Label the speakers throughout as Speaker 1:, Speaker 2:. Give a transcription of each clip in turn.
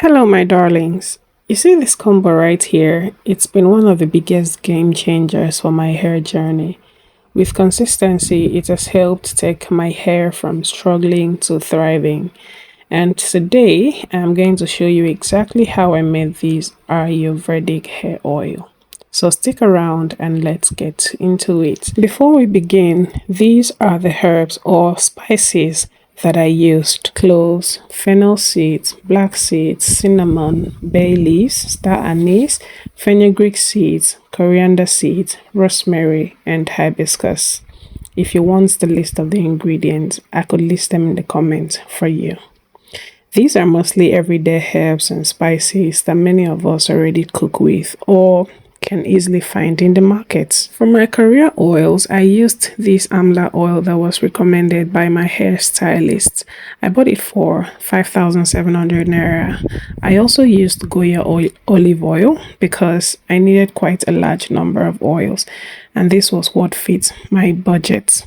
Speaker 1: Hello, my darlings. You see this combo right here? It's been one of the biggest game changers for my hair journey. With consistency, it has helped take my hair from struggling to thriving. And today, I'm going to show you exactly how I made this Ayurvedic hair oil. So stick around and let's get into it. Before we begin, these are the herbs or spices that I used: cloves, fennel seeds, black seeds, cinnamon, bay leaves, star anise, fenugreek seeds, coriander seeds, rosemary, and hibiscus. If you want the list of the ingredients, I could list them in the comments for you. These are mostly everyday herbs and spices that many of us already cook with or can easily find in the markets. For my career oils, I used this amla oil that was recommended by my hairstylist. I bought it for 5,700 naira. I also used Goya olive oil because I needed quite a large number of oils, and this was what fits my budget.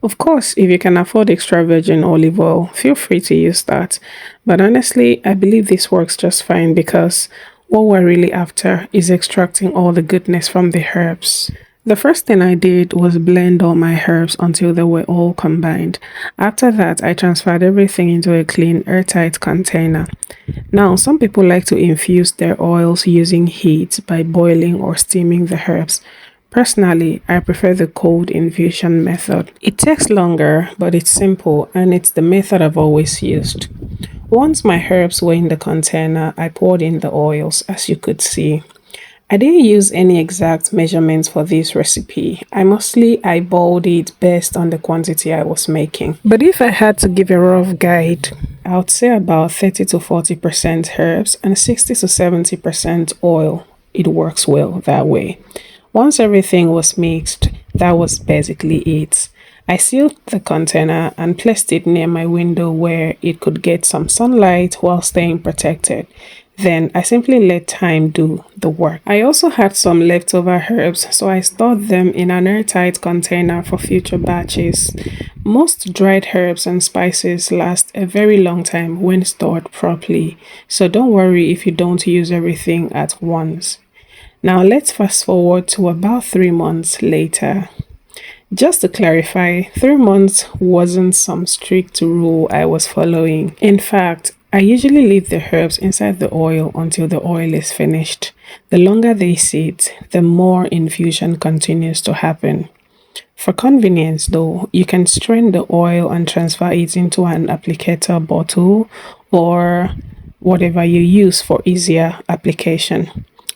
Speaker 1: Of course, if you can afford extra virgin olive oil, feel free to use that. But honestly, I believe this works just fine because what we're really after is extracting all the goodness from the herbs. The first thing I did was blend all my herbs until they were all combined. After that, I transferred everything into a clean, airtight container. Now, some people like to infuse their oils using heat by boiling or steaming the herbs. Personally, I prefer the cold infusion method. It takes longer, but it's simple, and it's the method I've always used. Once my herbs were in the container, I poured in the oils, as you could see. I didn't use any exact measurements for this recipe. I mostly eyeballed it based on the quantity I was making. But if I had to give a rough guide, I would say about 30 to 40% herbs and 60 to 70% oil. It works well that way. Once everything was mixed, that was basically it. I sealed the container and placed it near my window where it could get some sunlight while staying protected. Then I simply let time do the work. I also had some leftover herbs, so I stored them in an airtight container for future batches. Most dried herbs and spices last a very long time when stored properly, so don't worry if you don't use everything at once. Now let's fast forward to about 3 months later. Just to clarify, 3 months wasn't some strict rule I was following. In fact, I usually leave the herbs inside the oil until the oil is finished. The longer they sit, the more infusion continues to happen. For convenience though, you can strain the oil and transfer it into an applicator bottle or whatever you use for easier application.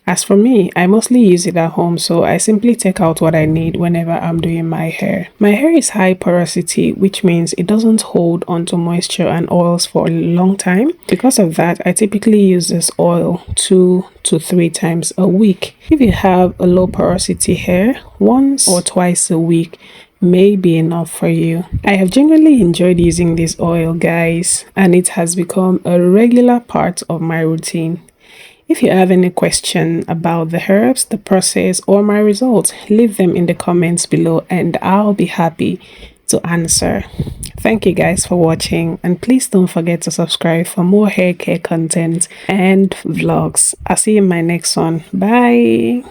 Speaker 1: As for me, I mostly use it at home, so I simply take out what I need whenever I'm doing my hair. My hair is high porosity, which means it doesn't hold onto moisture and oils for a long time. Because of that, I typically use this oil 2 to 3 times a week. If you have a low porosity hair, once or twice a week may be enough for you. I have genuinely enjoyed using this oil, guys, and it has become a regular part of my routine. If you have any question about the herbs, the process, or my results, leave them in the comments below and I'll be happy to answer. Thank you guys for watching, and please don't forget to subscribe for more hair care content and vlogs. I'll see you in my next one. Bye.